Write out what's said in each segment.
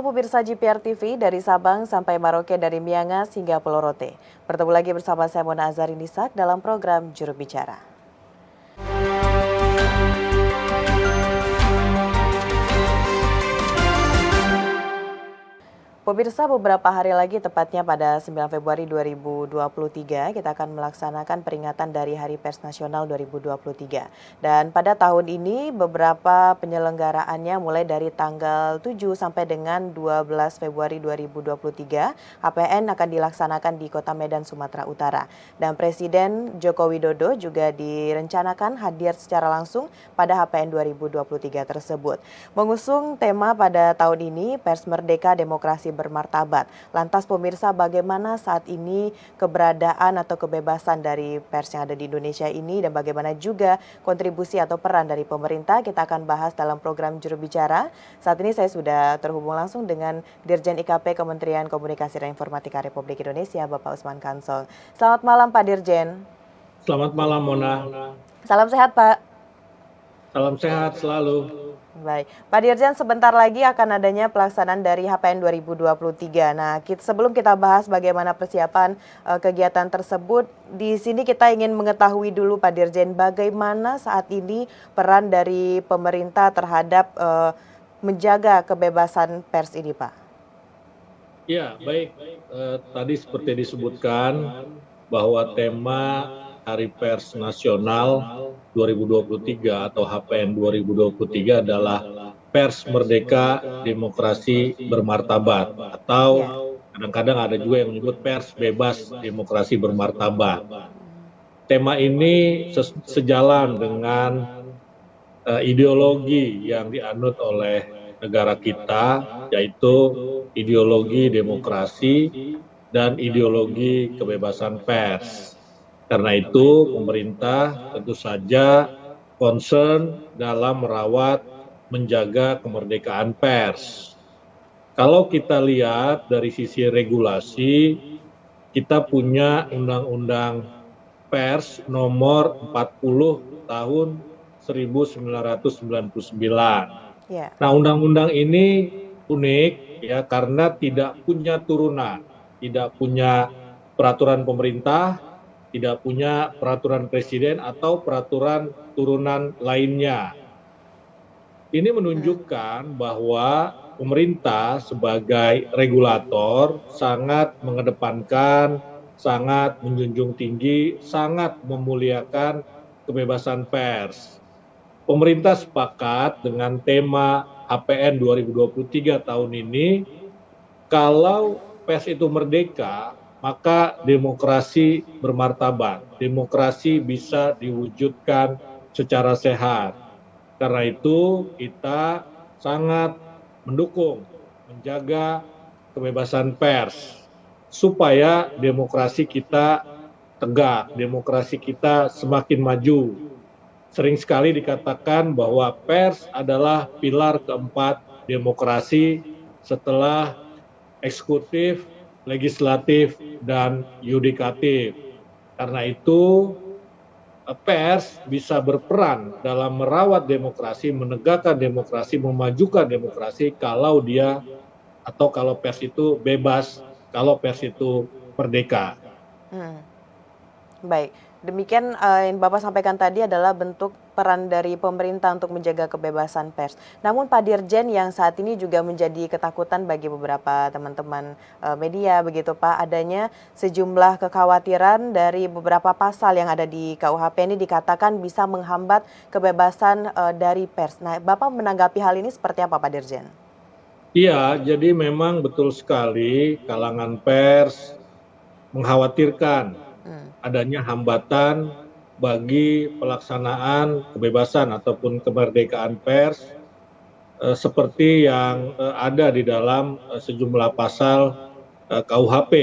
Halo pemirsa GPR TV dari Sabang sampai Merauke, dari Miangas hingga Pulau Rote. Bertemu lagi bersama saya Mona Azharinisak dalam program Juru Bicara. Pemirsa, beberapa hari lagi, tepatnya pada 9 Februari 2023, kita akan melaksanakan peringatan dari Hari Pers Nasional 2023. Dan pada tahun ini beberapa penyelenggaraannya mulai dari tanggal 7 sampai dengan 12 Februari 2023, HPN akan dilaksanakan di Kota Medan, Sumatera Utara. Dan Presiden Joko Widodo juga direncanakan hadir secara langsung pada HPN 2023 tersebut. Mengusung tema pada tahun ini, Pers Merdeka, Demokrasi Bermartabat. Lantas pemirsa, bagaimana saat ini keberadaan atau kebebasan dari pers yang ada di Indonesia ini dan bagaimana juga kontribusi atau peran dari pemerintah, kita akan bahas dalam program Juru Bicara. Saat ini saya sudah terhubung langsung dengan Dirjen IKP Kementerian Komunikasi dan Informatika Republik Indonesia, Bapak Usman Kansong. Selamat malam Pak Dirjen. Selamat malam Mona. Salam sehat Pak. Salam sehat selalu. Baik, Pak Dirjen, sebentar lagi akan adanya pelaksanaan dari HPN 2023. Nah, sebelum kita bahas bagaimana persiapan kegiatan tersebut, di sini kita ingin mengetahui dulu Pak Dirjen, bagaimana saat ini peran dari pemerintah terhadap menjaga kebebasan pers ini, Pak? Ya, baik. Tadi seperti disebutkan bahwa tema Hari Pers Nasional 2023 atau HPN 2023 adalah Pers Merdeka, Demokrasi Bermartabat, atau kadang-kadang ada juga yang menyebut Pers Bebas, Demokrasi Bermartabat. Tema ini sejalan dengan ideologi yang dianut oleh negara kita, yaitu ideologi demokrasi dan ideologi kebebasan pers. Karena itu pemerintah tentu saja concern dalam merawat, menjaga kemerdekaan pers. Kalau kita lihat dari sisi regulasi, kita punya Undang-Undang Pers nomor 40 tahun 1999. Nah, undang-undang ini unik ya karena tidak punya turunan, tidak punya peraturan pemerintah, tidak punya peraturan presiden atau peraturan turunan lainnya. Ini menunjukkan bahwa pemerintah sebagai regulator sangat mengedepankan, sangat menjunjung tinggi, sangat memuliakan kebebasan pers. Pemerintah sepakat dengan tema HPN 2023 tahun ini, kalau pers itu merdeka, maka demokrasi bermartabat, demokrasi bisa diwujudkan secara sehat. Karena itu kita sangat mendukung, menjaga kebebasan pers, supaya demokrasi kita tegak, demokrasi kita semakin maju. Sering sekali dikatakan bahwa pers adalah pilar keempat demokrasi setelah eksekutif, legislatif, dan yudikatif. Karena itu pers bisa berperan dalam merawat demokrasi, menegakkan demokrasi, memajukan demokrasi kalau dia atau kalau pers itu bebas, kalau pers itu merdeka. Baik, demikian yang Bapak sampaikan tadi adalah bentuk peran dari pemerintah untuk menjaga kebebasan pers. Namun Pak Dirjen, yang saat ini juga menjadi ketakutan bagi beberapa teman-teman media begitu Pak, adanya sejumlah kekhawatiran dari beberapa pasal yang ada di KUHP ini dikatakan bisa menghambat kebebasan dari pers. Nah, Bapak menanggapi hal ini seperti apa Pak Dirjen? Iya, jadi memang betul sekali kalangan pers mengkhawatirkan adanya hambatan bagi pelaksanaan kebebasan ataupun kemerdekaan pers seperti yang ada di dalam sejumlah pasal KUHP,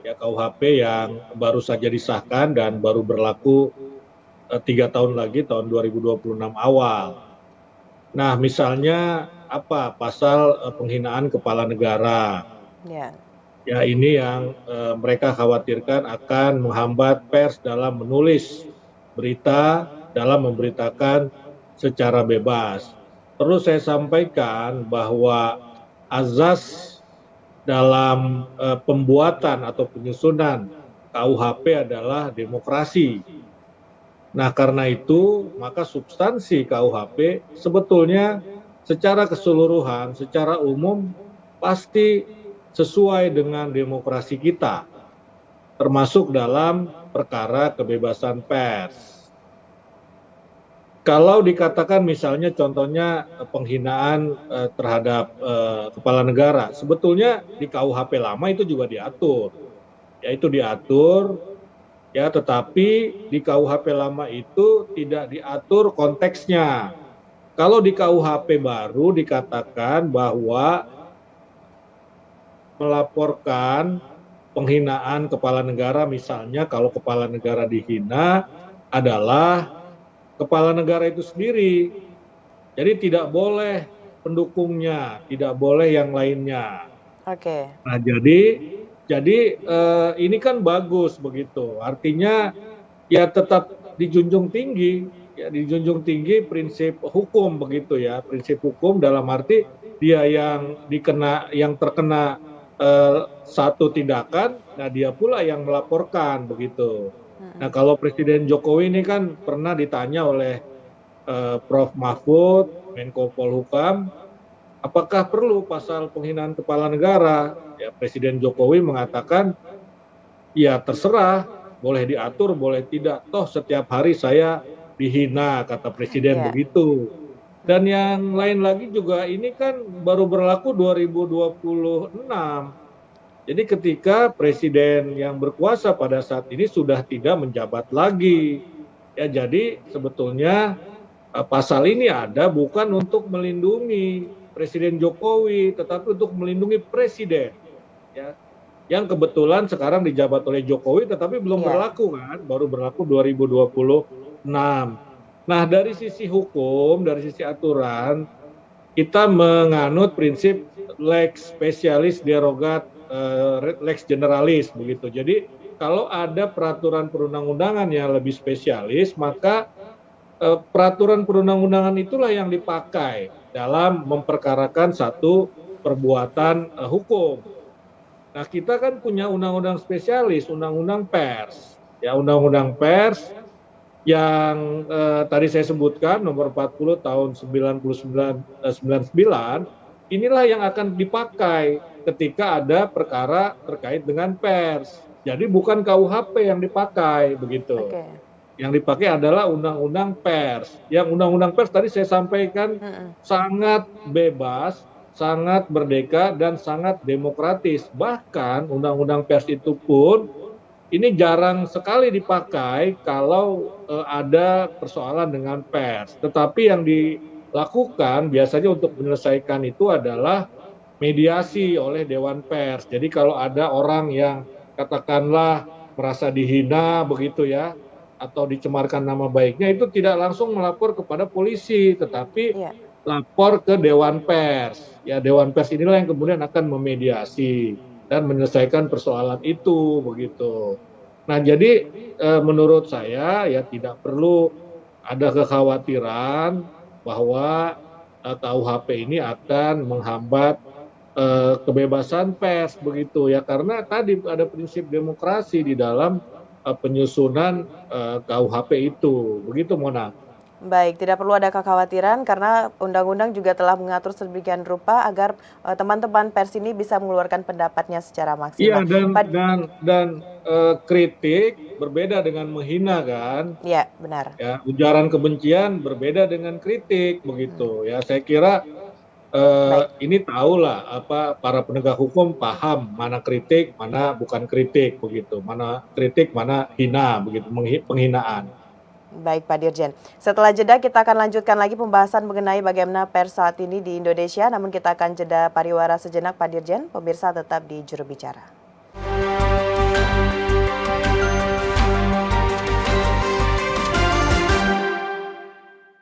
ya KUHP yang baru saja disahkan dan baru berlaku 3 tahun lagi, tahun 2026 awal. Nah, misalnya apa pasal penghinaan kepala negara. Ya, ini yang mereka khawatirkan akan menghambat pers dalam menulis berita, dalam memberitakan secara bebas. Perlu saya sampaikan bahwa azas dalam pembuatan atau penyusunan KUHP adalah demokrasi. Nah, karena itu maka substansi KUHP sebetulnya secara keseluruhan, secara umum pasti sesuai dengan demokrasi kita, termasuk dalam perkara kebebasan pers. Kalau dikatakan misalnya contohnya penghinaan terhadap kepala negara, sebetulnya di KUHP lama itu juga diatur, yaitu diatur ya, tetapi di KUHP lama itu tidak diatur konteksnya. Kalau di KUHP baru dikatakan bahwa melaporkan penghinaan kepala negara, misalnya kalau kepala negara dihina adalah kepala negara itu sendiri. Jadi tidak boleh pendukungnya, tidak boleh yang lainnya. Oke. Nah, jadi ini kan bagus begitu. Artinya ya tetap dijunjung tinggi, ya dijunjung tinggi prinsip hukum begitu ya. Prinsip hukum dalam arti dia yang terkena satu tindakan, nah dia pula yang melaporkan begitu. Nah, kalau Presiden Jokowi ini kan pernah ditanya oleh Prof. Mahfud, Menko Polhukam, apakah perlu pasal penghinaan kepala negara? Ya, Presiden Jokowi mengatakan, ya terserah, boleh diatur, boleh tidak. Toh setiap hari saya dihina, kata Presiden Ya. begitu. Dan yang lain lagi juga ini kan baru berlaku 2026. Jadi ketika presiden yang berkuasa pada saat ini sudah tidak menjabat lagi. Ya, jadi sebetulnya pasal ini ada bukan untuk melindungi Presiden Jokowi, tetapi untuk melindungi presiden. Ya, yang kebetulan sekarang dijabat oleh Jokowi, tetapi belum berlaku kan, baru berlaku 2026. Nah, dari sisi hukum, dari sisi aturan, kita menganut prinsip lex specialis derogat lex generalis begitu. Jadi kalau ada peraturan perundang-undangan yang lebih spesialis, maka peraturan perundang-undangan itulah yang dipakai dalam memperkarakan satu perbuatan hukum. Nah, kita kan punya undang-undang spesialis, undang-undang pers. Ya, undang-undang pers yang tadi saya sebutkan nomor 40 tahun 99, inilah yang akan dipakai ketika ada perkara terkait dengan pers. Jadi bukan KUHP yang dipakai begitu. Yang dipakai adalah undang-undang pers. Yang undang-undang pers tadi saya sampaikan sangat bebas, sangat merdeka, dan sangat demokratis. Bahkan undang-undang pers itu pun ini jarang sekali dipakai kalau ada persoalan dengan pers. Tetapi yang dilakukan biasanya untuk menyelesaikan itu adalah mediasi oleh Dewan Pers. Jadi kalau ada orang yang katakanlah merasa dihina begitu ya, atau dicemarkan nama baiknya, itu tidak langsung melapor kepada polisi, tetapi lapor ke Dewan Pers. Ya, Dewan Pers inilah yang kemudian akan memediasi dan menyelesaikan persoalan itu begitu. Nah, jadi menurut saya ya tidak perlu ada kekhawatiran bahwa KUHP ini akan menghambat kebebasan pers begitu ya, karena tadi ada prinsip demokrasi di dalam penyusunan KUHP itu begitu, Mona. Baik, tidak perlu ada kekhawatiran karena undang-undang juga telah mengatur sedemikian rupa agar teman-teman pers ini bisa mengeluarkan pendapatnya secara maksimal. Iya, dan kritik berbeda dengan menghina kan? Iya, benar. Ya, ujaran kebencian berbeda dengan kritik begitu. Ya, saya kira ini tahulah apa para penegak hukum paham mana kritik, mana bukan kritik begitu, mana kritik, mana hina begitu, penghinaan. Baik Pak Dirjen, setelah jeda kita akan lanjutkan lagi pembahasan mengenai bagaimana pers saat ini di Indonesia, namun kita akan jeda pariwara sejenak Pak Dirjen, pemirsa tetap di Juru Bicara.